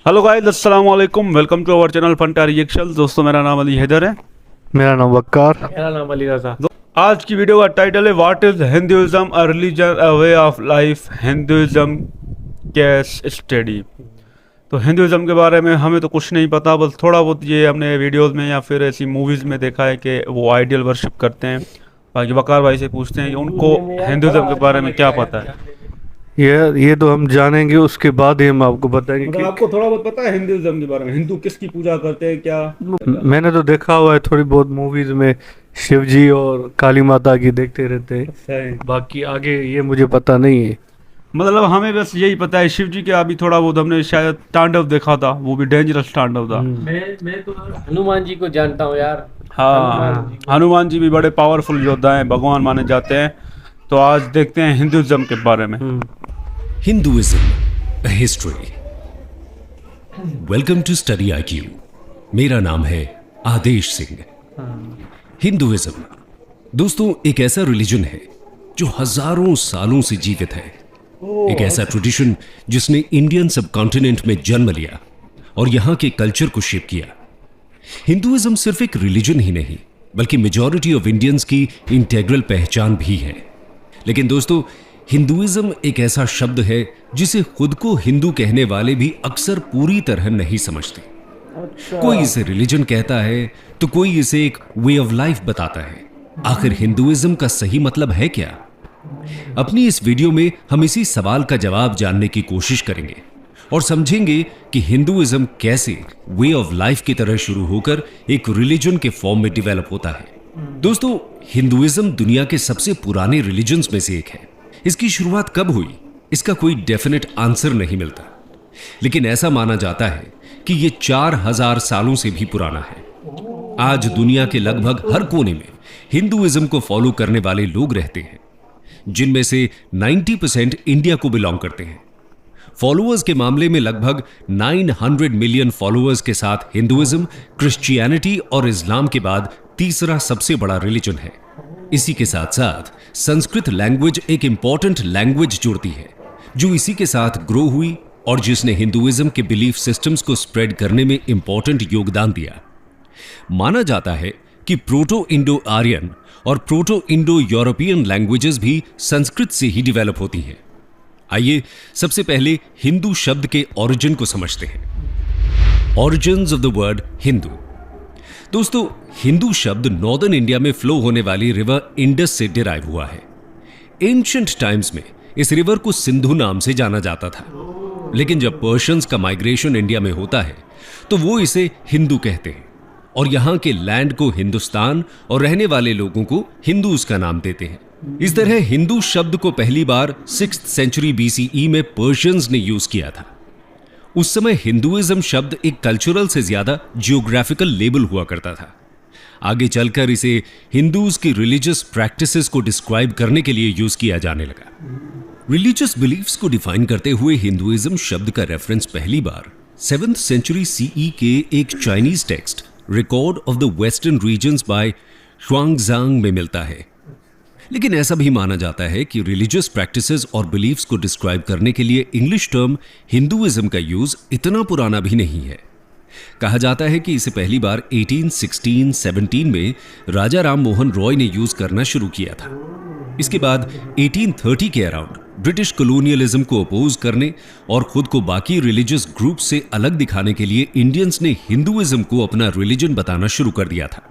Hello guys, अस्सलाम वालेकुम। Welcome to our channel Fanta reaction. दोस्तों, मेरा नाम अली हैदर है। मेरा नाम वक्कार। मेरा नाम अली रजा। आज की वीडियो का टाइटल है what is Hinduism, a religion, a way of life, Hinduism case study. तो हिंदुइज्म के बारे में हमें तो कुछ नहीं पता, बस थोड़ा बहुत ये हमने वीडियोस में या फिर ऐसी मूवीज़ में देखा है कि वो आइडियल वर्शिप करते हैं। बाकी वकार भाई से पूछते हैं कि उनको हिंदुइज्म के बारे में क्या पता है। ये तो हम जानेंगे, उसके बाद ही हम आपको बताएंगे मतलब आपको थोड़ा बहुत पता है हिंदुइज्म के बारे में, हिंदू किसकी पूजा करते हैं क्या? मैंने तो देखा हुआ है थोड़ी बहुत मूवीज में, शिव जी और काली माता की देखते रहते हैं। सही। बाकी आगे ये मुझे पता नहीं है। मतलब हमें बस यही पता है शिव जी के अभी थोड़ा बहुत हमने शायद तांडव देखा था, वो भी डेंजरस तांडव था। मैं तो हनुमान जी को जानता हूँ यार। हाँ, हनुमान जी भी बड़े पावरफुल योद्धा हैं, भगवान माने जाते हैं। तो आज देखते हैं हिंदुइज्म के बारे में। Hinduism, a history. Welcome to Study IQ. मेरा नाम है आदेश सिंह। हिंदुइज्म दोस्तों एक ऐसा रिलीजन है जो हजारों सालों से जीवित है। एक ऐसा ट्रेडिशन जिसने इंडियन सबकॉन्टिनेंट में जन्म लिया और यहां के कल्चर को शेप किया। हिंदुइज्म सिर्फ एक रिलीजन ही नहीं बल्कि मेजॉरिटी ऑफ इंडियंस की इंटेग्रल पहचान भी है। लेकिन दोस्तों, हिंदुइज्म एक ऐसा शब्द है जिसे खुद को हिंदू कहने वाले भी अक्सर पूरी तरह नहीं समझते। कोई इसे रिलीजन कहता है तो कोई इसे एक वे ऑफ लाइफ बताता है। आखिर हिंदुइज्म का सही मतलब है क्या? अपनी इस वीडियो में हम इसी सवाल का जवाब जानने की कोशिश करेंगे और समझेंगे कि हिंदुइज्म कैसे वे ऑफ लाइफ की तरह शुरू होकर एक रिलीजन के फॉर्म में डिवेलप होता है। दोस्तों, हिंदुइज्म दुनिया के सबसे पुराने रिलीजन्स में से एक है। इसकी शुरुआत कब हुई, इसका कोई डेफिनेट आंसर नहीं मिलता, लेकिन ऐसा माना जाता है कि यह 4000 सालों से भी पुराना है। आज दुनिया के लगभग हर कोने में हिंदुइज्म को फॉलो करने वाले लोग रहते हैं, जिनमें से 90% इंडिया को बिलोंग करते हैं। फॉलोअर्स के मामले में लगभग 900 मिलियन फॉलोअर्स के साथ हिंदुइज्म क्रिश्चियनिटी और इस्लाम के बाद तीसरा सबसे बड़ा रिलीजन है। इसी के साथ साथ संस्कृत लैंग्वेज एक इंपॉर्टेंट लैंग्वेज जुड़ती है, जो इसी के साथ ग्रो हुई और जिसने हिंदुइज्म के बिलीफ सिस्टम्स को स्प्रेड करने में इंपॉर्टेंट योगदान दिया। माना जाता है कि प्रोटो इंडो आर्यन और प्रोटो इंडो यूरोपियन लैंग्वेजेस भी संस्कृत से ही डेवलप होती हैं। आइए सबसे पहले हिंदू शब्द के ओरिजिन को समझते हैं। Origins of the word Hindu. दोस्तों, हिंदू शब्द नॉर्दर्न इंडिया में फ्लो होने वाली रिवर इंडस से डिराइव हुआ है। एंशिएंट टाइम्स में इस रिवर को सिंधु नाम से जाना जाता था, लेकिन जब पर्शियंस का माइग्रेशन इंडिया में होता है तो वो इसे हिंदू कहते हैं और यहां के लैंड को हिंदुस्तान और रहने वाले लोगों को हिंदूज का नाम देते हैं। इस तरह हिंदू शब्द को पहली बार 6th सेंचुरी BCE में पर्शियंस ने यूज किया था। उस समय हिंदुइज्म शब्द एक कल्चरल से ज्यादा जियोग्राफिकल लेबल हुआ करता था। आगे चलकर इसे हिंदूज की रिलीजियस प्रैक्टिसेस को डिस्क्राइब करने के लिए यूज किया जाने लगा। रिलीजियस बिलीफ्स को डिफाइन करते हुए हिंदुइज्म शब्द का रेफरेंस पहली बार 7th सेंचुरी CE के एक Chinese text record of the western regions by Xuanzang में मिलता है। लेकिन ऐसा भी माना जाता है कि रिलीजियस प्रैक्टिसेस और बिलीफ्स को डिस्क्राइब करने के लिए इंग्लिश टर्म हिंदुइज्म का यूज इतना पुराना भी नहीं है। कहा जाता है कि इसे पहली बार 1816-17 में राजा राम मोहन रॉय ने यूज करना शुरू किया था। इसके बाद 1830 के अराउंड ब्रिटिश कॉलोनियलिज्म को अपोज करने और खुद को बाकी रिलीजियस ग्रुप से अलग दिखाने के लिए इंडियंस ने हिंदुइज्म को अपना रिलीजन बताना शुरू कर दिया था।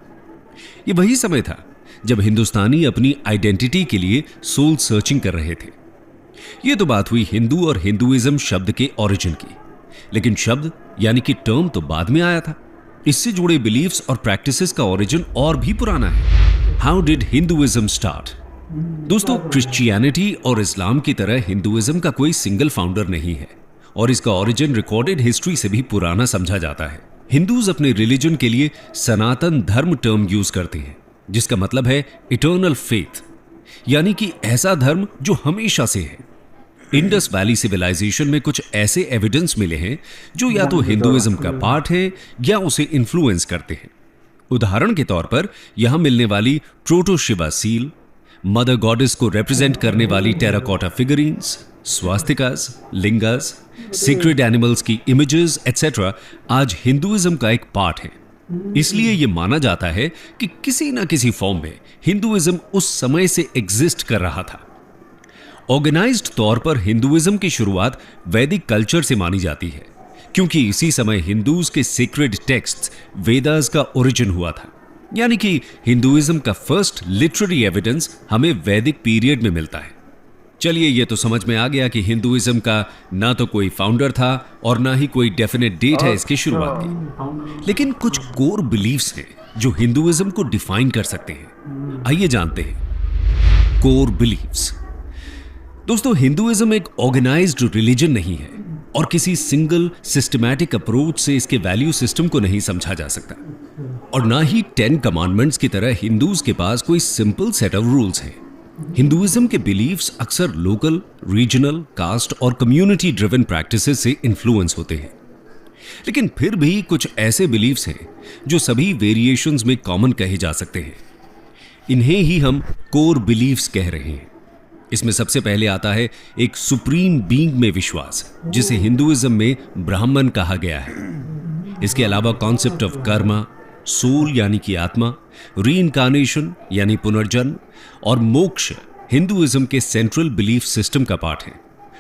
यह वही समय था जब हिंदुस्तानी अपनी आइडेंटिटी के लिए सोल सर्चिंग कर रहे थे। यह तो बात हुई हिंदू और हिंदुइज्म शब्द के ओरिजिन की, लेकिन शब्द यानी कि टर्म तो बाद में आया था। इससे जुड़े बिलीफ्स और प्रैक्टिसेस का ओरिजिन और भी पुराना है। How did Hinduism start? दोस्तों, क्रिश्चियनिटी और इस्लाम की तरह हिंदुइज्म का कोई सिंगल फाउंडर नहीं है और इसका ओरिजिन रिकॉर्डेड हिस्ट्री से भी पुराना समझा जाता है। हिंदूज अपने रिलीजन के लिए सनातन धर्म टर्म यूज करते हैं, जिसका मतलब है इटर्नल फेथ, यानी कि ऐसा धर्म जो हमेशा से है। इंडस वैली सिविलाइजेशन में कुछ ऐसे एविडेंस मिले हैं जो या तो हिंदुइज्म का पार्ट है या उसे इन्फ्लुएंस करते हैं। उदाहरण के तौर पर यहां मिलने वाली proto Shiva seal, mother goddess को रिप्रेजेंट करने वाली टेराकोटा फिगरीन्स, स्वास्तिकास, लिंगास, सीक्रेट एनिमल्स की इमेजेस एटसेट्रा आज हिंदुइज्म का एक पार्ट है। इसलिए यह माना जाता है कि किसी ना किसी फॉर्म में हिंदुइज्म उस समय से एग्जिस्ट कर रहा था। ऑर्गेनाइज्ड तौर पर हिंदुइज्म की शुरुआत वैदिक कल्चर से मानी जाती है, क्योंकि इसी समय हिंदूज के सीक्रेट टेक्स्ट्स वेदास का ओरिजिन हुआ था। यानी कि हिंदुइज्म का फर्स्ट लिटरेरी एविडेंस हमें वैदिक पीरियड में मिलता है। चलिए, ये तो समझ में आ गया कि हिंदुइज्म का ना तो कोई फाउंडर था और ना ही कोई डेफिनेट डेट है इसकी शुरुआत की। लेकिन कुछ कोर बिलीफ्स हैं जो हिंदुइज्म को डिफाइन कर सकते हैं। आइए जानते हैं कोर बिलीफ्स। दोस्तों, हिंदुइज्म एक ऑर्गेनाइज्ड रिलीजन नहीं है और किसी सिंगल सिस्टमैटिक अप्रोच से इसके वैल्यू सिस्टम को नहीं समझा जा सकता, और ना ही 10 कमांडमेंट्स की तरह हिंदूज के पास कोई सिंपल सेट ऑफ रूल्स हैं। हिंदुइज्म के बिलीफ्स अक्सर लोकल, रीजनल, कास्ट और कम्युनिटी ड्रिवन प्रैक्टिसेस से इन्फ्लुएंस होते हैं। लेकिन फिर भी कुछ ऐसे बिलीफ्स हैं जो सभी वेरिएशंस में कॉमन कहे जा सकते हैं। इन्हें ही हम कोर बिलीफ्स कह रहे हैं। इसमें सबसे पहले आता है एक सुप्रीम बीइंग में विश्वास, जिसे हिंदुइज्म में ब्राह्मण कहा गया है। इसके अलावा कॉन्सेप्ट ऑफ कर्मा, सोल यानी कि आत्मा, रीइंकार्नेशन यानी पुनर्जन्म और मोक्ष हिंदुइज्म के सेंट्रल बिलीफ सिस्टम का पार्ट है।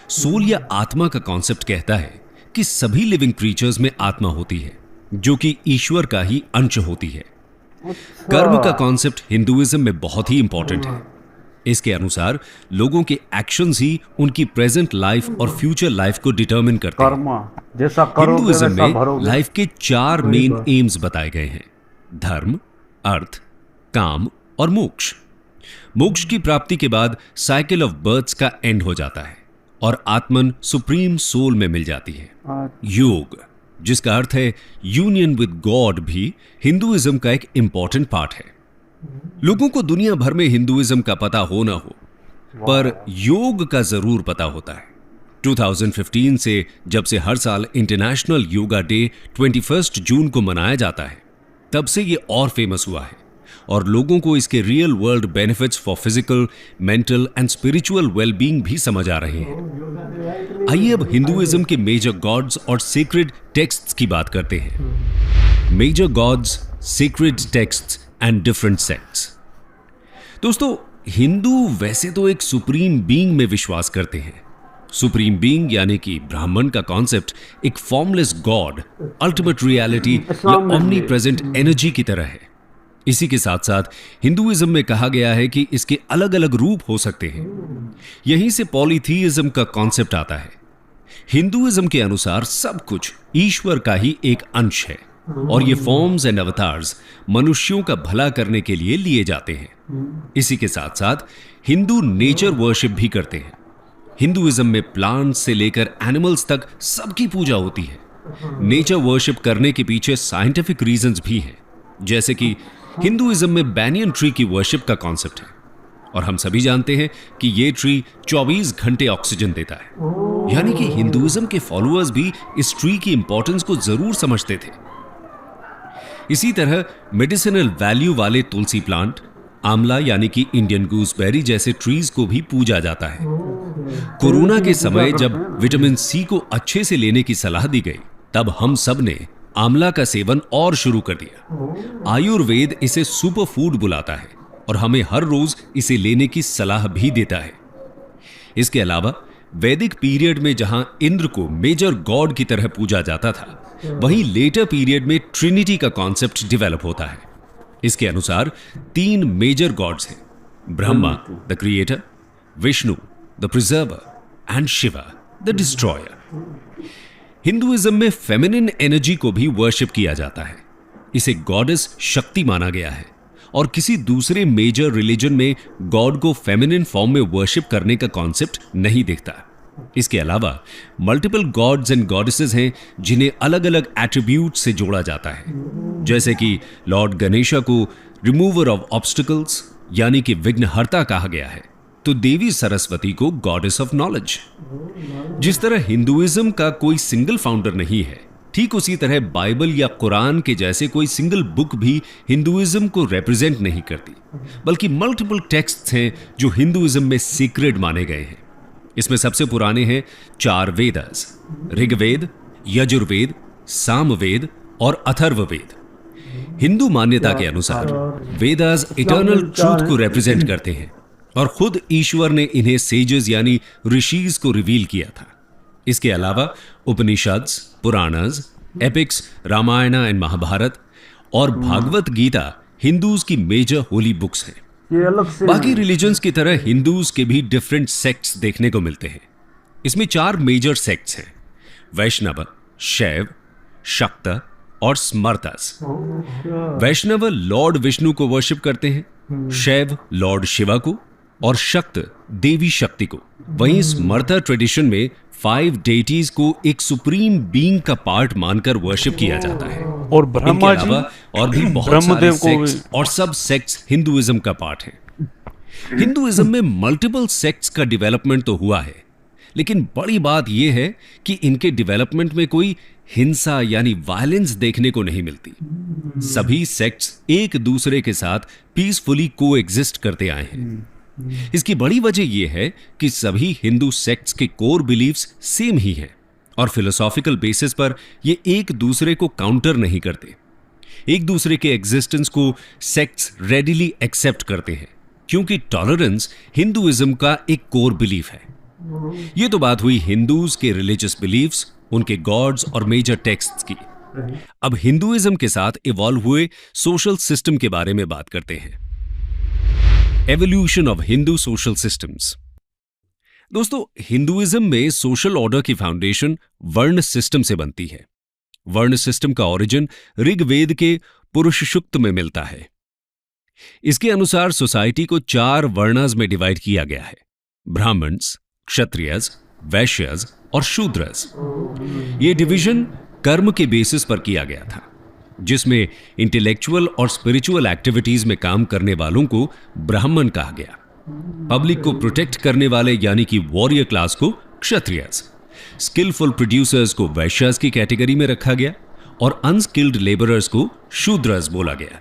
सोल या आत्मा का कॉन्सेप्ट कहता है कि सभी लिविंग क्रीचर्स में आत्मा होती है, जो कि ईश्वर का ही अंश होती है। कर्म का कॉन्सेप्ट हिंदुइज्म में बहुत ही इंपॉर्टेंट है। इसके अनुसार लोगों के एक्शंस ही उनकी प्रेजेंट लाइफ और फ्यूचर लाइफ को डिटरमिन करते हैं। हिंदुइज्म में लाइफ के 4 मेन एम्स बताए गए हैं: धर्म, अर्थ, काम और मोक्ष। मोक्ष की प्राप्ति के बाद साइकिल ऑफ बर्थ्स का एंड हो जाता है और आत्मन सुप्रीम सोल में मिल जाती है। योग, जिसका अर्थ है यूनियन विद गॉड, भी हिंदुइज्म का एक इंपॉर्टेंट पार्ट है। लोगों को दुनिया भर में हिंदुइज्म का पता हो ना हो, पर योग का जरूर पता होता है। 2015 से जब से हर साल इंटरनेशनल योगा डे 21 जून को मनाया जाता है, तब से ये और फेमस हुआ है और लोगों को इसके real world benefits for physical, mental and spiritual wellbeing भी समझ आ रहे हैं। आइए अब हिंदुइज्म के मेजर गॉड्स और सीक्रेट टेक्स्ट्स की बात करते हैं। Major gods, secret texts and different sects. दोस्तों, हिंदू वैसे तो एक सुप्रीम बीइंग में विश्वास करते हैं। सुप्रीम बीइंग यानी कि ब्राह्मण का कॉन्सेप्ट एक फॉर्मलेस गॉड, अल्टीमेट रियलिटी या ओमनी प्रेजेंट एनर्जी की तरह है। इसी के साथ साथ हिंदुइज्म में कहा गया है कि इसके अलग अलग रूप हो सकते हैं। यहीं से पॉलीथीइज्म का कॉन्सेप्ट आता है। हिंदुइज्म के अनुसार सब कुछ ईश्वर का ही एक अंश है और ये फॉर्म्स एंड अवतार्स मनुष्यों का भला करने के लिए लिए जाते हैं। इसी के साथ साथ हिंदू नेचर वर्शिप भी करते हैं। हिंदुइज्म में प्लांट्स से लेकर एनिमल्स तक सबकी पूजा होती है। नेचर वर्शिप करने के पीछे साइंटिफिक रीजंस भी हैं, जैसे कि हिंदुइज्म में बैनियन ट्री की वर्शिप का कॉन्सेप्ट है और हम सभी जानते हैं कि ये ट्री 24 घंटे ऑक्सीजन देता है। यानी कि हिंदुइज्म के फॉलोअर्स भी इस ट्री की इंपॉर्टेंस को जरूर समझते थे। इसी तरह मेडिसिनल वैल्यू वाले तुलसी प्लांट, आंवला यानी कि इंडियन गूसबेरी जैसे ट्रीज को भी पूजा जाता है। कोरोना के समय जब विटामिन सी को अच्छे से लेने की सलाह दी गई, तब हम सब ने आंवला का सेवन और शुरू कर दिया। आयुर्वेद इसे सुपर फूड बुलाता है और हमें हर रोज इसे लेने की सलाह भी देता है। इसके अलावा वैदिक पीरियड में जहां इंद्र को मेजर गॉड की तरह पूजा जाता था, वहीं लेटर पीरियड में ट्रिनिटी का कॉन्सेप्ट डेवलप होता है। इसके अनुसार 3 मेजर गॉड्स हैं: Brahma the creator, Vishnu the preserver and Shiva the destroyer. Hinduism में फेमिनिन एनर्जी को भी वर्शिप किया जाता है। इसे गॉडेस शक्ति माना गया है और किसी दूसरे मेजर रिलीजन में गॉड को फेमिनिन फॉर्म में वर्शिप करने का कॉन्सेप्ट नहीं दिखता। इसके अलावा मल्टीपल गॉड्स एंड गॉडेसेस हैं जिन्हें अलग अलग एट्रीब्यूट से जोड़ा जाता है, जैसे कि लॉर्ड गणेशा को रिमूवर ऑफ ऑब्स्टिकल्स यानी कि विघ्नहर्ता कहा गया है, तो देवी सरस्वती को गॉडेस ऑफ नॉलेज। जिस तरह हिंदुइज्म का कोई सिंगल फाउंडर नहीं है, ठीक उसी तरह बाइबल या कुरान के जैसे कोई सिंगल बुक भी हिंदुइज्म को रिप्रेजेंट नहीं करती, बल्कि मल्टीपल टेक्स्ट्स हैं जो हिंदुइज्म में सीक्रेट माने गए हैं। इसमें सबसे पुराने हैं 4 वेदास, ऋग्वेद, यजुर्वेद, सामवेद और अथर्ववेद। हिंदू मान्यता के अनुसार वेदास इटर्नल ट्रूथ को रिप्रेजेंट करते हैं और खुद ईश्वर ने इन्हें सेजेस यानी ऋषिज को रिवील किया था। इसके अलावा उपनिषद्स, पुराणस, एपिक्स, रामायण एंड महाभारत और भागवत गीता हिंदूज की मेजर होली बुक्स हैं। बाकी रिलीजन्स की तरह हिंदूज के भी डिफरेंट सेक्ट्स देखने को मिलते हैं। इसमें 4 मेजर सेक्ट्स हैं: वैष्णव, शैव, शक्त और स्मर्तस। वैष्णव लॉर्ड विष्णु को वर्शिप करते हैं, शैव लॉर्ड शिवा को और शक्त देवी शक्ति को। वहीं स्मर्ता ट्रेडिशन में 5 डेटीज को एक सुप्रीम बीइंग का पार्ट मानकर वर्शिप किया जाता है। और ब्रह्मा इनके जी, अलावा और भी बहुत ब्रह्मदेव सारे को सेक्ट्स और सब सेक्ट्स हिंदुइज्म का पार्ट है। हिंदुइज्म में मल्टीपल सेक्ट्स का डेवलपमेंट तो हुआ है, लेकिन बड़ी बात यह है कि इनके डेवलपमेंट में कोई हिंसा यानी वायलेंस देखने को नहीं मिलती। सभी सेक्ट्स एक दूसरे के साथ पीसफुली को एग्जिस्ट करते आए हैं। इसकी बड़ी वजह यह है कि सभी हिंदू सेक्ट्स के कोर बिलीफ्स सेम ही हैं और फिलोसॉफिकल बेसिस पर ये एक दूसरे को काउंटर नहीं करते। एक दूसरे के एग्जिस्टेंस को सेक्ट्स रेडिली एक्सेप्ट करते हैं, क्योंकि टॉलरेंस हिंदुइज्म का एक कोर बिलीफ है। ये तो बात हुई हिंदूज के रिलीजियस बिलीफ्स, उनके गॉड्स और मेजर टेक्स्ट्स की। अब हिंदुइज्म के साथ इवॉल्व हुए सोशल सिस्टम के बारे में बात करते हैं। Evolution of Hindu social systems. दोस्तों, हिंदुइज्म में सोशल ऑर्डर की फाउंडेशन वर्ण सिस्टम से बनती है। वर्ण सिस्टम का ओरिजिन ऋग्वेद के पुरुष सूक्त में मिलता है। इसके अनुसार सोसाइटी को 4 वर्णास में डिवाइड किया गया है: ब्राह्मण्स, क्षत्रियस, वैश्यस और शूद्रस। यह डिवीजन कर्म के बेसिस पर किया गया था, जिसमें इंटेलेक्चुअल और स्पिरिचुअल एक्टिविटीज में काम करने वालों को ब्राह्मण कहा गया, पब्लिक को प्रोटेक्ट करने वाले यानी कि वॉरियर क्लास को क्षत्रियस, स्किलफुल प्रोड्यूसर्स को वैश्यस की कैटेगरी में रखा गया और अनस्किल्ड लेबरर्स को शूद्रस बोला गया।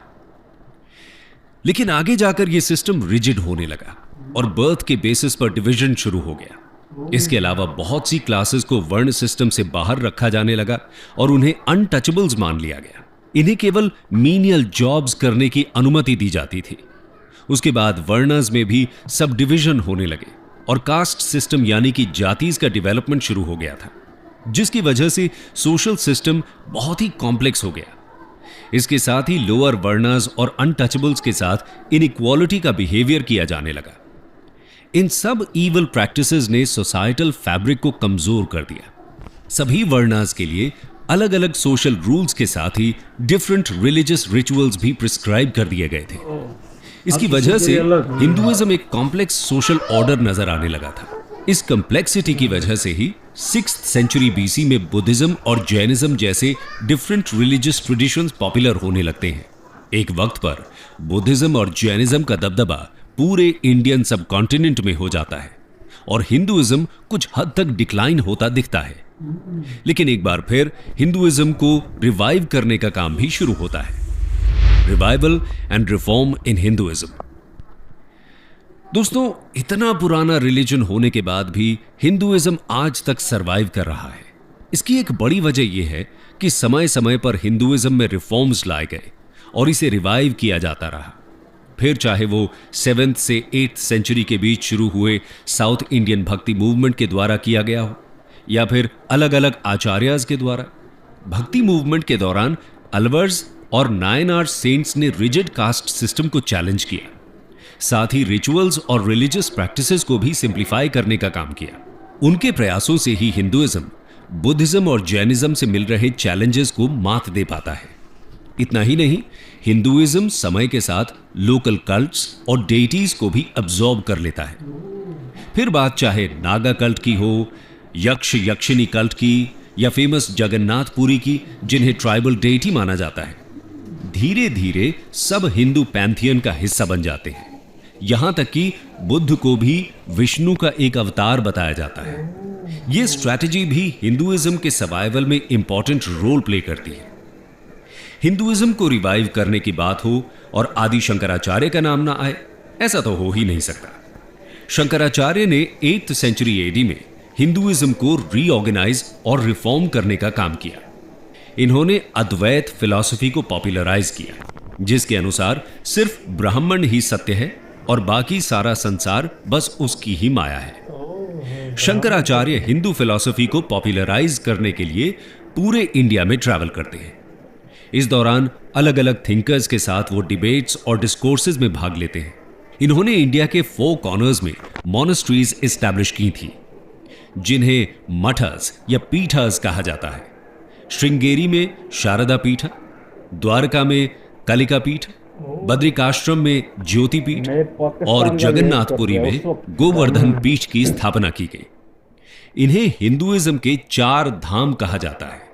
लेकिन आगे जाकर यह सिस्टम रिजिड होने लगा और बर्थ के बेसिस पर डिवीजन शुरू हो गया। इसके अलावा बहुत सी क्लासेस को वर्ण सिस्टम से बाहर रखा जाने लगा और उन्हें अनटचेबल्स मान लिया गया। इन्हें केवल मीनियल जॉब्स करने की अनुमति दी जाती थी। उसके बाद वर्णस में भी सब डिवीजन होने लगे और कास्ट सिस्टम यानी कि जातीज का डेवलपमेंट शुरू हो गया था, जिसकी वजह से सोशल सिस्टम बहुत ही कॉम्प्लेक्स हो गया। इसके साथ ही लोअर वर्णस और अनटचेबल्स के साथ इनइक्वालिटी का बिहेवियर किया जाने लगा। इन सब ईवल प्रैक्टिसेस ने सोसाइटल फैब्रिक को कमजोर कर दिया। सभी वर्णास के लिए अलग अलग सोशल रूल्स के साथ ही डिफरेंट रिलीजियस रिचुअल्स भी प्रिस्क्राइब कर दिए गए थे। इसकी वजह से हिंदुइज्म एक कॉम्प्लेक्स सोशल ऑर्डर नजर आने लगा था। इस कॉम्प्लेक्सिटी की वजह से ही 6th सेंचुरी बीसी में बुद्धिज्म और जैनिज्म जैसे डिफरेंट रिलीजियस ट्रेडिशंस पॉपुलर होने लगते हैं। एक वक्त पर बुद्धिज्म और जैनिज्म का दबदबा पूरे इंडियन सब कॉन्टिनेंट में हो जाता है और हिंदुइज्म कुछ हद तक डिक्लाइन होता दिखता है। लेकिन एक बार फिर हिंदुइज्म को रिवाइव करने का काम भी शुरू होता है। Revival and reform in Hinduism. दोस्तों, इतना पुराना रिलीजन होने के बाद भी हिंदुइज्म आज तक सरवाइव कर रहा है। इसकी एक बड़ी वजह यह है कि समय समय पर हिंदुइज्म में रिफॉर्म्स लाए गए और इसे रिवाइव किया जाता रहा। फिर चाहे वो 7th से 8th सेंचुरी के बीच शुरू हुए साउथ इंडियन भक्ति मूवमेंट के द्वारा किया गया हो या फिर अलग अलग आचार्याज के द्वारा। भक्ति मूवमेंट के दौरान अलवर्स और नायनार सेंट्स ने रिजिड कास्ट सिस्टम को चैलेंज किया, साथ ही रिचुअल्स और रिलीजियस प्रैक्टिसेस को भी सिंप्लीफाई करने का काम किया। उनके प्रयासों से ही हिंदुइज्म बुद्धिज्म और जैनिज्म से मिल रहे चैलेंजेस को मात दे पाता है। इतना ही नहीं, हिंदुइज्म समय के साथ लोकल कल्ट्स और डेटीज को भी अब्सॉर्ब कर लेता है। फिर बात चाहे नागा कल्ट की हो, यक्ष यक्षिणी कल्ट की या फेमस जगन्नाथपुरी की, जिन्हें ट्राइबल डेटी माना जाता है, धीरे धीरे सब हिंदू पैंथियन का हिस्सा बन जाते हैं। यहां तक कि बुद्ध को भी विष्णु का एक अवतार बताया जाता है। यह स्ट्रैटेजी भी हिंदुइज्म के सर्वाइवल में इंपॉर्टेंट रोल प्ले करती है। हिंदुइज्म को रिवाइव करने की बात हो और आदि शंकराचार्य का नाम ना आए, ऐसा तो हो ही नहीं सकता। शंकराचार्य ने 8th सेंचुरी एडी में हिंदुइज्म को रीऑर्गेनाइज और रिफॉर्म करने का काम किया। इन्होंने अद्वैत फिलॉसफी को पॉपुलराइज किया, जिसके अनुसार सिर्फ ब्राह्मण ही सत्य है और बाकी सारा संसार बस उसकी ही माया है। शंकराचार्य हिंदू फिलॉसफी को पॉपुलराइज करने के लिए पूरे इंडिया में ट्रैवल करते हैं। इस दौरान अलग अलग थिंकर्स के साथ वो डिबेट्स और डिस्कोर्सेज में भाग लेते हैं। इन्होंने इंडिया के 4 कॉर्नर्स में मॉनेस्ट्रीज एस्टैब्लिश की थी, जिन्हें मठस या पीठस कहा जाता है। श्रृंगेरी में शारदा पीठ, द्वारका में कलिका पीठ, बद्रिकाश्रम में ज्योति पीठ और जगन्नाथपुरी में गोवर्धन पीठ की स्थापना की गई। इन्हें हिंदुइज्म के 4 धाम कहा जाता है।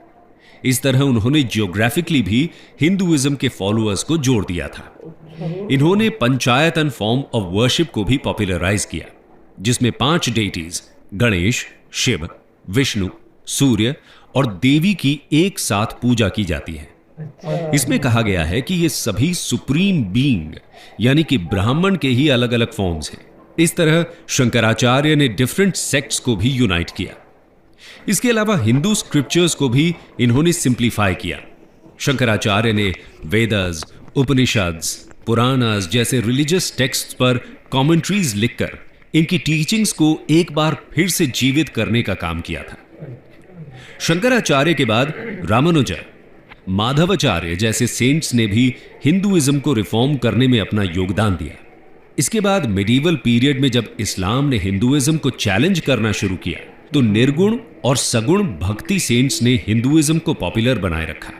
इस तरह उन्होंने जियोग्राफिकली भी हिंदुइज्म के फॉलोअर्स को जोड़ दिया था। इन्होंने पंचायतन फॉर्म ऑफ वर्शिप को भी पॉपुलराइज किया, जिसमें 5 डेटीज गणेश, शिव, विष्णु, सूर्य और देवी की एक साथ पूजा की जाती है। इसमें कहा गया है कि ये सभी सुप्रीम बीइंग यानी कि ब्राह्मण के ही अलग अलग फॉर्म्स हैं। इस तरह शंकराचार्य ने डिफरेंट सेक्ट्स को भी यूनाइट किया। इसके अलावा हिंदू स्क्रिप्चर्स को भी इन्होंने सिंप्लीफाई किया। शंकराचार्य ने वेदास, उपनिषद्स, पुराणास जैसे रिलीजियस टेक्स्ट पर कमेंट्रीज लिखकर इनकी टीचिंग्स को एक बार फिर से जीवित करने का काम किया था। शंकराचार्य के बाद रामानुजा, माधवाचार्य जैसे सेंट्स ने भी हिंदुइज्म को रिफॉर्म करने में अपना योगदान दिया। इसके बाद मिडीवल पीरियड में जब इस्लाम ने हिंदुइज्म को चैलेंज करना शुरू किया, तो निर्गुण और सगुण भक्ति सेंट्स ने हिंदुइज्म को पॉपुलर बनाए रखा।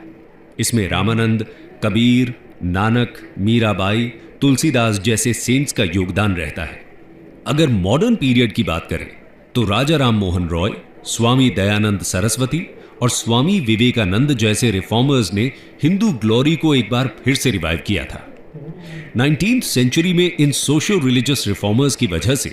इसमें रामानंद, कबीर, नानक, मीराबाई, तुलसीदास जैसे सेंट्स का योगदान रहता है। अगर मॉडर्न पीरियड की बात करें तो राजा राम मोहन रॉय, स्वामी दयानंद सरस्वती और स्वामी विवेकानंद जैसे रिफॉर्मर्स ने हिंदू ग्लोरी को एक बार फिर से रिवाइव किया था। 19th सेंचुरी में इन सोशल रिलीजियस रिफॉर्मर्स की वजह से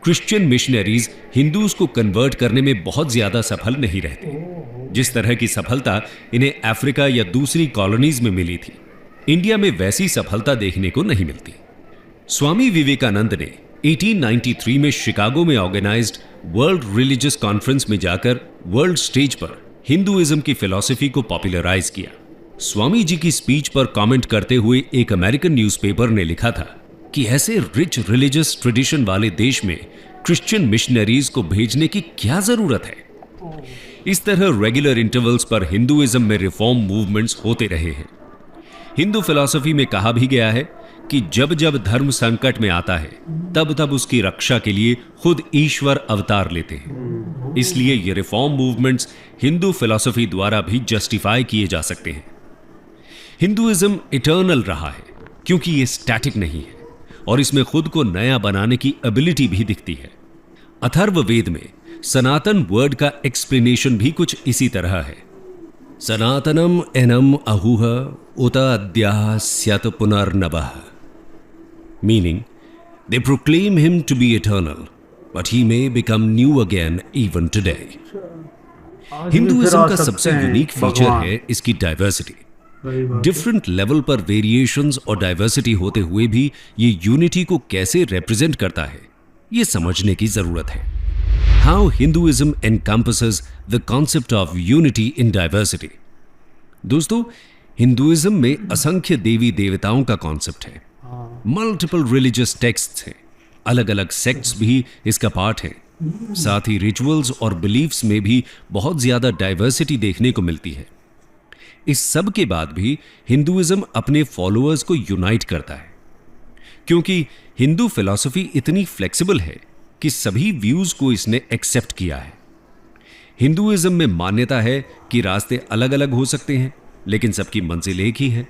क्रिश्चियन मिशनरीज हिंदूज को कन्वर्ट करने में बहुत ज्यादा सफल नहीं रहते। जिस तरह की सफलता इन्हें अफ्रीका या दूसरी कॉलोनीज में मिली थी, इंडिया में वैसी सफलता देखने को नहीं मिलती। स्वामी विवेकानंद ने 1893 में शिकागो में ऑर्गेनाइज्ड वर्ल्ड रिलीजियस कॉन्फ्रेंस में जाकर वर्ल्ड स्टेज पर हिंदुइज्म की फिलॉसफी को पॉपुलराइज किया। स्वामी जी की स्पीच पर कमेंट करते हुए एक अमेरिकन न्यूज़पेपर ने लिखा था कि ऐसे रिच रिलीजियस ट्रेडिशन वाले देश में क्रिश्चियन मिशनरीज को भेजने की क्या जरूरत है। इस तरह रेगुलर इंटरवल्स पर हिंदुइज्म में रिफॉर्म मूवमेंट्स होते रहे हैं। हिंदू फिलॉसफी में कहा भी गया है कि जब जब धर्म संकट में आता है, तब तब उसकी रक्षा के लिए खुद ईश्वर अवतार लेते हैं। इसलिए ये रिफॉर्म मूवमेंट्स हिंदू फिलॉसफी द्वारा भी जस्टिफाई किए जा सकते हैं। हिंदुइज्म इटर्नल रहा है क्योंकि ये स्टैटिक नहीं है और इसमें खुद को नया बनाने की एबिलिटी भी दिखती है। अथर्ववेद में सनातन वर्ड का एक्सप्लेनेशन भी कुछ इसी तरह है। सनातनम एनम अहुह उत अद्याः स्यत पुनर्नवः, meaning they proclaim him to be eternal, but he may become new again even today. Hinduism का सबसे यूनिक फीचर है इसकी डाइवर्सिटी। डिफरेंट लेवल पर वेरिएशंस और डाइवर्सिटी होते हुए भी ये यूनिटी को कैसे रिप्रेजेंट करता है, ये समझने की जरूरत है। How Hinduism encompasses the concept of unity in diversity. दोस्तों, हिंदुइज्म में असंख्य देवी देवताओं का कॉन्सेप्ट है, मल्टीपल रिलीजियस टेक्स्ट्स हैं, अलग अलग सेक्ट्स भी इसका पार्ट है। साथ ही रिचुअल्स और बिलीफ्स में भी बहुत ज्यादा डाइवर्सिटी देखने को मिलती है। इस सब के बाद भी हिंदुइज्म अपने फॉलोअर्स को यूनाइट करता है, क्योंकि हिंदू फिलॉसफी इतनी फ्लेक्सिबल है कि सभी व्यूज को इसने एक्सेप्ट किया है। हिंदुइज्म में मान्यता है कि रास्ते अलग अलग हो सकते हैं, लेकिन सबकी मंजिल एक ही है।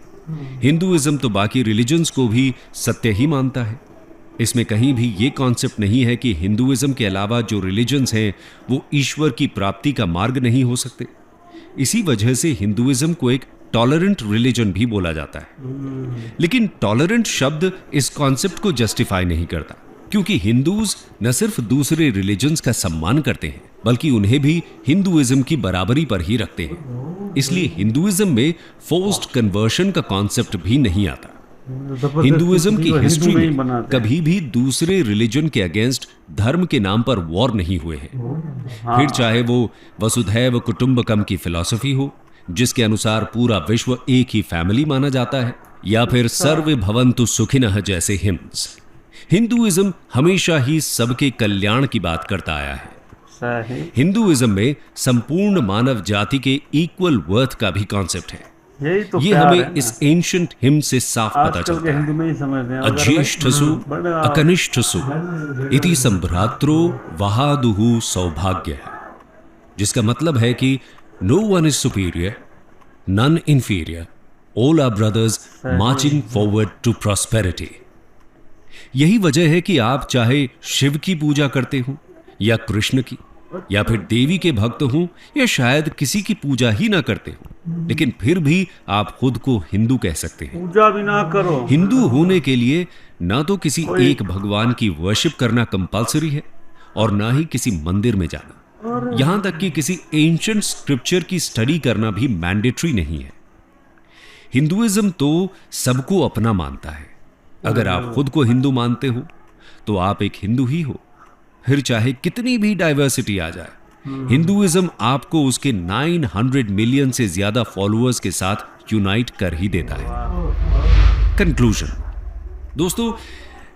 हिंदुइज्म तो बाकी रिलीजन्स को भी सत्य ही मानता है। इसमें कहीं भी ये कॉन्सेप्ट नहीं है कि हिंदुइज्म के अलावा जो रिलीजन्स हैं वो ईश्वर की प्राप्ति का मार्ग नहीं हो सकते। इसी वजह से हिंदुइज्म को एक टॉलरेंट रिलीजन भी बोला जाता है। लेकिन टॉलरेंट शब्द इस कॉन्सेप्ट को जस्टिफाई नहीं करता, क्योंकि हिंदूज न सिर्फ दूसरे रिलीजन्स का सम्मान करते हैं, बल्कि उन्हें भी हिंदुइज्म की बराबरी पर ही रखते हैं। इसलिए हिंदुइज्म में फोर्स्ड कन्वर्शन का कॉन्सेप्ट भी नहीं आता। हिंदुइज्म की हिस्ट्री में कभी भी दूसरे रिलीजन के अगेंस्ट धर्म के नाम पर वॉर नहीं हुए हैं। फिर चाहे वो वसुधैव कुटुंबकम की फिलॉसफी हो, जिसके अनुसार पूरा विश्व एक ही फैमिली माना जाता है, या फिर सर्वे भवन्तु सुखिनः जैसे हिम्स। हिंदुइज्म हमेशा ही सबके कल्याण की बात करता आया है। हिंदुइज्म में संपूर्ण मानव जाति के इक्वल वर्थ का भी कॉन्सेप्ट है। यही तो ये प्यार है हमें ना। इस एंशिएंट हिम से साफ पता आजकल के चलता है। हिंदू में ही समझते हैं। अगर अज्येष्ठसु बड़ा- अकनिष्ठसु इति संभ्रात्रो वहादुहु सौभाग्य, जिसका मतलब है कि no one is superior, none inferior, all are brothers marching forward to prosperity. यही वजह है कि आप चाहे शिव की पूजा करते हो या कृष्ण की, या फिर देवी के भक्त हो, या शायद किसी की पूजा ही ना करते हो, लेकिन फिर भी आप खुद को हिंदू कह सकते हैं। पूजा भी ना करो। हिंदू होने के लिए ना तो किसी एक भगवान की वर्शिप करना कंपलसरी है, और ना ही किसी मंदिर में जाना। यहां तक कि किसी एंशिएंट स्क्रिप्चर की स्टडी करना भी मैंडेटरी नहीं है। हिंदुइज्म तो सबको अपना मानता है। अगर आप खुद को हिंदू मानते हो तो आप एक हिंदू ही हो, फिर चाहे कितनी भी डाइवर्सिटी आ जाए। हिंदुइज्म आपको उसके 900 मिलियन से ज्यादा फॉलोअर्स के साथ यूनाइट कर ही देता है। कंक्लूजन दोस्तों,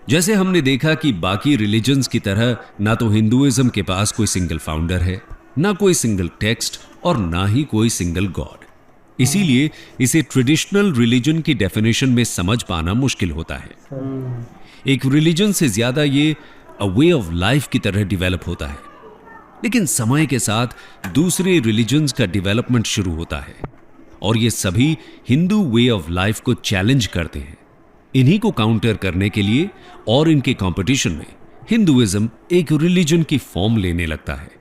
जैसे हमने देखा कि बाकी रिलीजन्स की तरह ना तो हिंदुइज्म के पास कोई सिंगल फाउंडर है, ना कोई सिंगल टेक्स्ट, और ना ही कोई सिंगल गॉड। इसीलिए इसे ट्रेडिशनल रिलीजन की डेफिनेशन में समझ पाना मुश्किल होता है। एक रिलीजन से ज्यादा ये अ वे ऑफ लाइफ की तरह डेवलप होता है। लेकिन समय के साथ दूसरे रिलीजन्स का डेवलपमेंट शुरू होता है, और ये सभी हिंदू वे ऑफ लाइफ को चैलेंज करते हैं। इन्हीं को काउंटर करने के लिए और इनके कंपटीशन में हिंदुइज्म एक रिलीजन की फॉर्म लेने लगता है।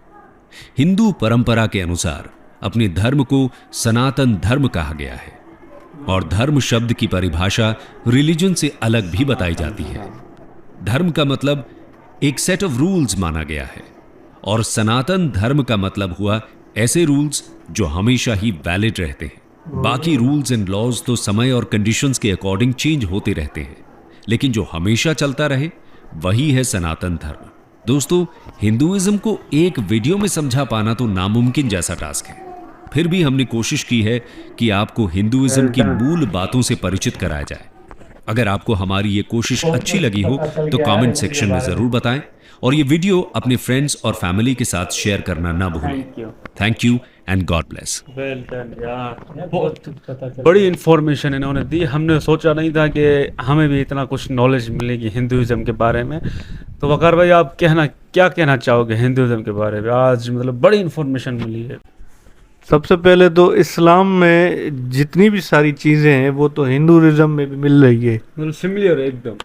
हिंदू परंपरा के अनुसार अपने धर्म को सनातन धर्म कहा गया है, और धर्म शब्द की परिभाषा रिलीजन से अलग भी बताई जाती है। धर्म का मतलब एक सेट ऑफ रूल्स माना गया है, और सनातन धर्म का मतलब हुआ ऐसे रूल्स जो हमेशा ही वैलिड रहते हैं। बाकी रूल्स एंड लॉज तो समय और कंडीशंस के अकॉर्डिंग चेंज होते रहते हैं, लेकिन जो हमेशा चलता रहे वही है सनातन धर्म। दोस्तों, हिंदुइज्म को एक वीडियो में समझा पाना तो नामुमकिन जैसा टास्क है। फिर भी हमने कोशिश की है कि आपको हिंदुइज्म की मूल बातों से परिचित कराया जाए। अगर आपको हमारी ये कोशिश अच्छी लगी हो तो कमेंट सेक्शन में जरूर बताएं, और ये वीडियो अपने फ्रेंड्स और फैमिली के साथ शेयर करना ना भूलें। Thank you and God bless. Well done यार, बहुत पता चल बड़ी इन्फॉर्मेशन इन्होंने दी। हमने सोचा नहीं था कि हमें भी इतना कुछ नॉलेज मिलेगी हिंदुइज्म के बारे में। तो वकार भाई, आप क्या कहना चाहोगे हिंदुइज्म के बारे में? आज मतलब बड़ी इन्फॉर्मेशन मिली है। सबसे पहले तो इस्लाम में जितनी भी सारी चीज़ें हैं वो तो हिंदुइज्म में भी मिल रही है। मतलब सिमिलर है एकदम।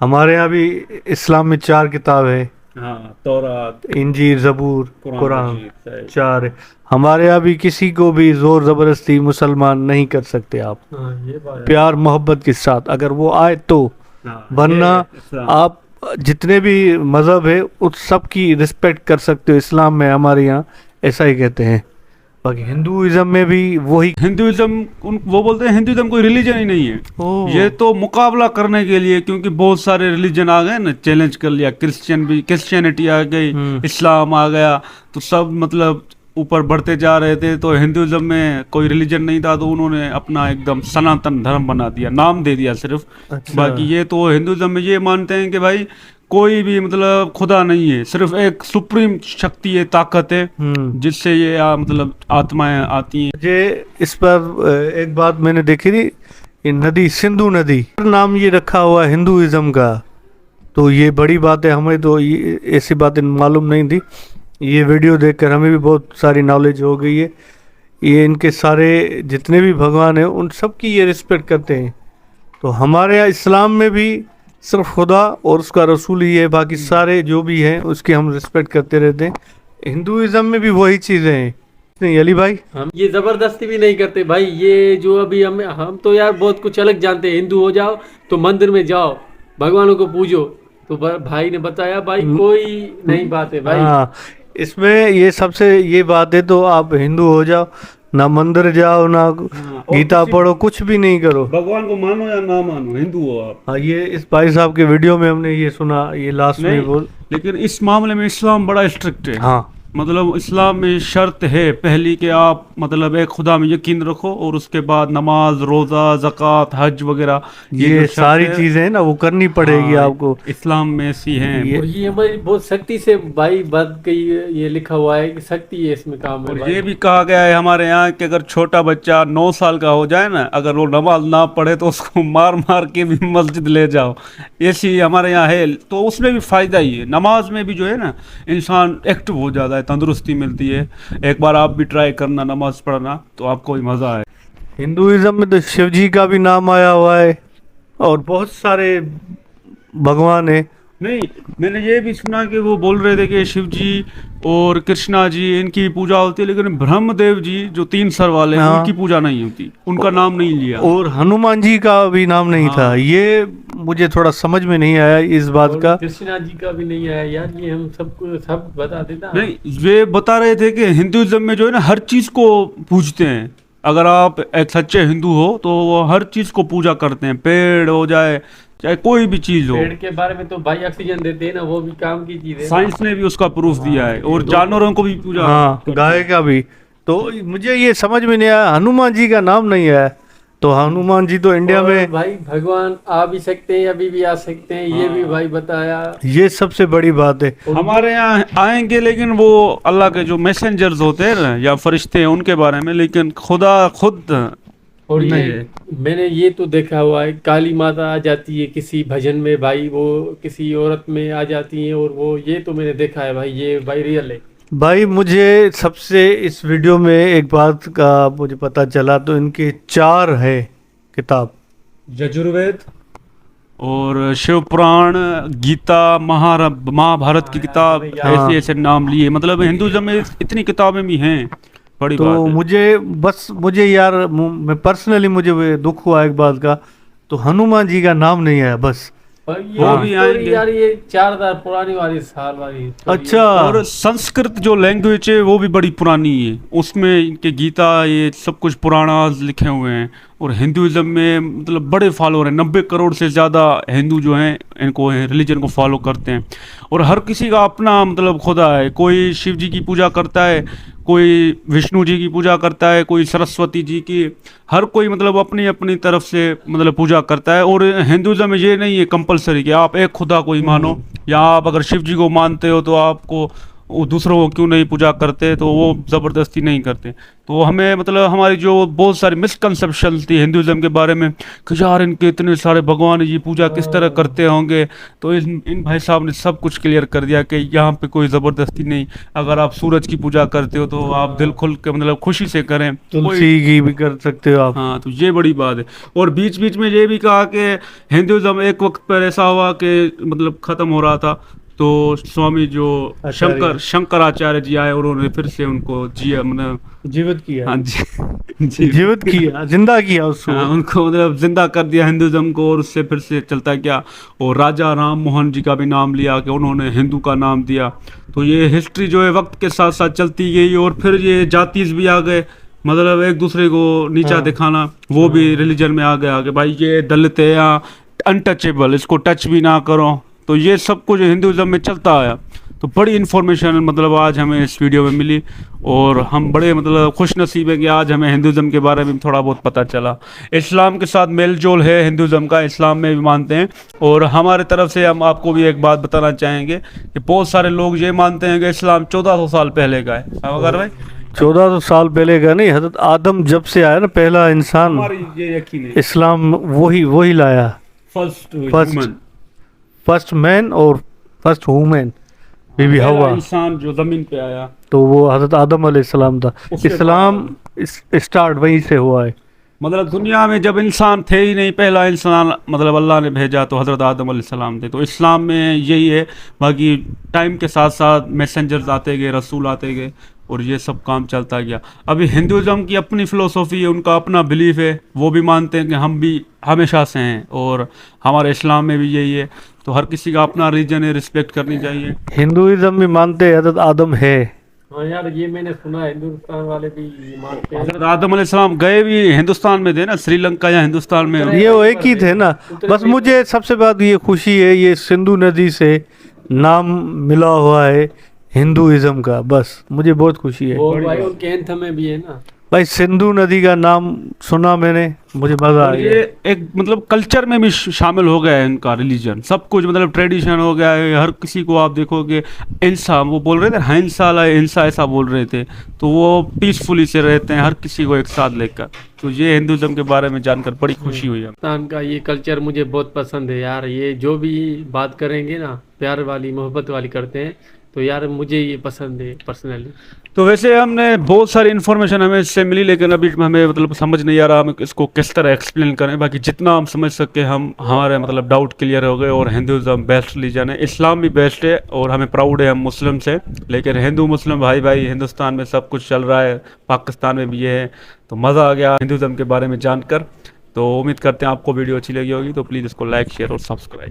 हमारे यहाँ भी इस्लाम में 4 किताब है, हाँ, तौरात, इंजील, ज़बूर, कुरान, मजीद, सही। 4 है। हमारे यहाँ भी किसी को भी जोर ज़बरदस्ती मुसलमान नहीं कर सकते आप, हाँ, ये बात है। प्यार मोहब्बत के साथ अगर वो आए तो। हाँ, वरना ये इस्लाम। आप जितने भी मज़हब है उस सब की रिस्पेक्ट कर सकते हो। इस्लाम में हमारे यहाँ ऐसा ही कहते हैं। बाकी हिंदुइज्म में भी वही। हिंदुइज्म वो बोलते हैं हिंदुइज्म कोई रिलीजन ही नहीं है। ओह। ये तो मुकाबला करने के लिए, क्योंकि बहुत सारे रिलीजन आ गए ना, चैलेंज कर लिया। क्रिश्चियनिटी आ गई, इस्लाम आ गया, तो सब मतलब ऊपर बढ़ते जा रहे थे। तो हिंदुइज्म में कोई रिलीजन नहीं था, तो उन्होंने अपना एकदम सनातन धर्म बना दिया, नाम दे दिया सिर्फ। अच्छा। बाकी ये तो हिंदुइज्म में ये मानते हैं कि भाई कोई भी मतलब खुदा नहीं है, सिर्फ एक सुप्रीम शक्ति है, ताकत है, जिससे ये मतलब आत्माएं आती हैं। मुझे इस पर एक बात मैंने देखी थी, ये नदी सिंधु नदी नाम ये रखा हुआ है हिंदुइज्म का, तो ये बड़ी बात है। हमें तो ये ऐसी बातें मालूम नहीं थी। ये वीडियो देखकर हमें भी बहुत सारी नॉलेज हो गई है। ये इनके सारे जितने भी भगवान हैं उन सब की ये रिस्पेक्ट करते हैं। तो हमारे यहाँ इस्लाम में भी सिर्फ खुदा और उसका रसूल ही है, बाकी सारे जो भी हैं उसकी हम रिस्पेक्ट करते रहते हैं। हिंदुइज्म में भी वही चीज़ें हैं। नहीं अली भाई, हम ये जबरदस्ती भी नहीं करते भाई। ये जो अभी हम तो यार बहुत कुछ अलग जानते हैं। हिंदू हो जाओ तो मंदिर में जाओ, भगवानों को पूजो। तो भाई ने बताया भाई कोई नहीं बात है भाई। हाँ, इसमें ये सबसे ये बात है, तो आप हिंदू हो जाओ ना मंदिर जाओ ना और गीता किसी- पढ़ो, कुछ भी नहीं करो। भगवान को मानो या ना मानो, हिंदू हो आप। हाँ, ये इस भाई साहब के वीडियो में हमने ये सुना, ये लास्ट में नहीं, बोल। लेकिन इस मामले में इस्लाम बड़ा स्ट्रिक्ट है। हाँ, मतलब इस्लाम में शर्त है पहली कि आप मतलब एक खुदा में यकीन रखो, और उसके बाद नमाज, रोज़ा, ज़कात, हज वगैरह ये जो शर्त सारी है, चीजें हैं ना वो करनी पड़ेगी हाँ, आपको। इस्लाम में ऐसी हैं। और ये हमारी बहुत सख्ती से भाई बात कही, ये लिखा हुआ है कि सख्ती है इसमें काम है और भाई। ये भी कहा गया है हमारे यहाँ कि अगर छोटा बच्चा 9 साल का हो जाए ना, अगर वो नमाज ना पढ़े तो उसको मार मार के भी मस्जिद ले जाओ, ऐसी हमारे यहाँ है। तो उसमें भी फ़ायदा ही है, नमाज में भी जो है ना इंसान एक्टिव हो जाता है, तंदुरुस्ती मिलती है। एक बार आप भी ट्राई करना नमाज पढ़ना, तो आपको भी मज़ा आए। हिंदुइज्म में तो शिव जी का भी नाम आया हुआ है और बहुत सारे भगवान है। नहीं, मैंने ये भी सुना कि वो बोल रहे थे कि शिव जी और कृष्णा जी इनकी पूजा होती है, लेकिन ब्रह्मदेव जी जो 3 सर वाले हैं हाँ। उनकी पूजा नहीं होती, उनका नाम नहीं लिया। और हनुमान जी का भी नाम नहीं था। हाँ। ये मुझे थोड़ा समझ में नहीं आया इस बात और का। कृष्णा जी का भी नहीं आया यार, ये हम सबको सब बता देता। नहीं, वे बता रहे थे कि हिंदुइज्म में जो है ना हर चीज़ को पूजते हैं। अगर आप एक सच्चे हिंदू हो तो वो हर चीज़ को पूजा करते हैं, पेड़ हो जाए चाहे कोई भी चीज़ हो। पेड़ के बारे में तो भाई ऑक्सीजन देते हैं ना, वो भी काम की चीज है। साइंस ने भी उसका प्रूफ दिया है, और जानवरों को भी पूजा हाँ, करते हैं। गाय का भी। तो मुझे ये समझ में नहीं आया, हनुमान जी का नाम नहीं आया। तो हनुमान जी तो इंडिया और में, भाई भगवान आ भी सकते हैं, अभी भी आ सकते हैं, ये भी भाई बताया। ये सबसे बड़ी बात है। हमारे यहाँ आएंगे, लेकिन वो अल्लाह के जो मैसेंजर्स होते हैं ना या फरिश्ते हैं उनके बारे में, लेकिन खुदा खुद और नहीं ये है। मैंने ये तो देखा हुआ है, काली माता आ जाती है किसी भजन में भाई, वो किसी औरत में आ जाती है, और वो ये तो मैंने देखा है भाई, ये भाई रियल है। भाई मुझे सबसे इस वीडियो में एक बात का मुझे पता चला, तो इनके 4 है किताब। यजुर्वेद और शिव पुराण, गीता, महाभारत की किताब, हाँ। ऐसे ऐसे नाम लिए। मतलब हिंदुइज्म में इतनी किताबें भी हैं, बड़ी तो बात है। मुझे यार मैं पर्सनली मुझे वो दुख हुआ एक बात का, तो हनुमान जी का नाम नहीं आया बस। और ये वो भी story आएंगे। यार, ये 4000 पुरानी वाली साल वाली story अच्छा। है। और संस्कृत जो लैंग्वेज है वो भी बड़ी पुरानी है, उसमें इनके गीता ये सब कुछ पुराणास लिखे हुए हैं। और हिंदुइज्म में मतलब बड़े फॉलोअर हैं, 90 करोड़ से ज़्यादा हिंदू जो हैं इनको रिलीजन को फॉलो करते हैं। और हर किसी का अपना मतलब खुदा है, कोई शिव जी की पूजा करता है, कोई विष्णु जी की पूजा करता है, कोई सरस्वती जी की, हर कोई मतलब अपनी अपनी तरफ से मतलब पूजा करता है। और हिंदुइज्म में ये नहीं है कंपलसरी कि आप एक खुदा को ही मानो, या आप अगर शिव जी को मानते हो तो आपको वो दूसरों को क्यों नहीं पूजा करते, तो वो ज़बरदस्ती नहीं करते। तो हमें मतलब हमारी जो बहुत सारी मिसकंसेप्शन थी हिंदुइज्म के बारे में कि यार इनके इतने सारे भगवान जी पूजा किस तरह करते होंगे, तो इन भाई साहब ने सब कुछ क्लियर कर दिया कि यहाँ पे कोई ज़बरदस्ती नहीं। अगर आप सूरज की पूजा करते हो तो आप दिल खुल के मतलब खुशी से करें, कोई तुलसी की भी कर सकते हो आप। हाँ, तो ये बड़ी बात है। और बीच बीच में ये भी कहा कि हिंदुइज्म एक वक्त पर ऐसा हुआ कि मतलब ख़त्म हो रहा था, तो स्वामी जो शंकराचार्य जी आए और उन्होंने फिर से उनको जिया मतलब जीवित किया। हाँ जी जीवित किया, जिंदा किया उसको। हाँ, उनको मतलब जिंदा कर दिया हिंदुइज्म को, और उससे फिर से चलता गया। और राजा राम मोहन जी का भी नाम लिया कि उन्होंने हिंदू का नाम दिया। तो ये हिस्ट्री जो है वक्त के साथ साथ चलती गई, और फिर ये जातीज भी आ गए, मतलब एक दूसरे को नीचा हाँ। दिखाना, वो भी रिलीजन में आ गया कि भाई ये दलित है या अनटचेबल, इसको टच भी ना करो। तो ये सब कुछ हिंदुइज्म में चलता आया। तो बड़ी इन्फॉर्मेशन मतलब आज हमें इस वीडियो में मिली, और हम बड़े मतलब खुश नसीब है कि आज हमें हिंदुइज्म के बारे में थोड़ा बहुत पता चला। इस्लाम के साथ मेल जोल है हिंदुइज्म का, इस्लाम में भी मानते हैं। और हमारे तरफ से हम आपको भी एक बात बताना चाहेंगे कि बहुत सारे लोग ये मानते हैं कि इस्लाम 1400 साल पहले का है। अगर भाई 1400 साल पहले का नहीं, हजरत आदम जब से आया ना पहला इंसान, हमारी ये यकीन है, इस्लाम वही लाया। फर्स्ट फर्स्ट मैन और फर्स्ट वुमेन बीबी हवा, इंसान जो जमीन पे आया, तो वो हजरत आदम अलैहिस्सलाम था। उसके इस्लाम स्टार्ट वहीं से हुआ है। मतलब दुनिया में जब इंसान थे ही नहीं, पहला इंसान मतलब अल्लाह ने भेजा तो हज़रत आदम अलैहिस्सलाम थे। तो इस्लाम में यही है। बाकी टाइम के साथ साथ मैसेंजर्स आते गए, रसूल आते गए, और ये सब काम चलता गया। अभी हिंदुइज्म की अपनी फ़िलोसॉफ़ी है, उनका अपना बिलीफ है, वो भी मानते हैं कि हम भी हमेशा से हैं, और हमारे इस्लाम में भी यही है। तो हर किसी का अपना रीजन है, रिस्पेक्ट करनी चाहिए। हिंदुइज्म भी मानते हैं हजरत आदम है, हाँ यार, ये मैंने सुना है, हिंदुस्तान वाले भी मानते हैं। हजरत आदम अलैहिस्सलाम गए भी हिंदुस्तान में थे ना, श्रीलंका या हिंदुस्तान में। ये वो एक ही थे ना। बस मुझे सबसे बात ये खुशी है, ये सिंधु नदी से नाम मिला हुआ है हिंदुइज्म का, बस मुझे बहुत खुशी है वो भाई उनके एंथम में भी है ना। भाई। सिंधु नदी का नाम सुना मैंने, मुझे मजा आ और गया। ये एक मतलब कल्चर में भी शामिल हो गया है इनका, रिलीजन सब कुछ मतलब ट्रेडिशन हो गया है। हर किसी को आप देखोगे इंसा, वो बोल रहे थे हिंसा ला इंसा, ऐसा बोल रहे थे, तो वो पीसफुली से रहते हैं हर किसी को एक साथ लेकर। तो ये हिंदुज़म के बारे में जानकर बड़ी खुशी हुई है। हिंदुस्तान का ये कल्चर मुझे बहुत पसंद है यार। ये जो भी बात करेंगे ना, प्यार वाली मोहब्बत वाली करते हैं, तो यार मुझे ये पसंद है पर्सनली। तो वैसे हमने बहुत सारी इन्फॉर्मेशन हमें इससे मिली, लेकिन अभी हमें मतलब समझ नहीं आ रहा हम इसको किस तरह एक्सप्लेन करें। बाकी जितना हम समझ सके हम, हमारे मतलब डाउट क्लियर हो गए। और हिंदुज़म बेस्ट रिलीजन है, इस्लाम भी बेस्ट है, और हमें प्राउड है हम मुस्लिम से। लेकिन हिंदू मुस्लिम भाई भाई हिंदुस्तान में सब कुछ चल रहा है, पाकिस्तान में भी ये है। तो मज़ा आ गया हिंदुज़म के बारे में जानकर। तो उम्मीद करते हैं आपको वीडियो अच्छी लगी होगी, तो प्लीज़ इसको लाइक शेयर और सब्सक्राइब।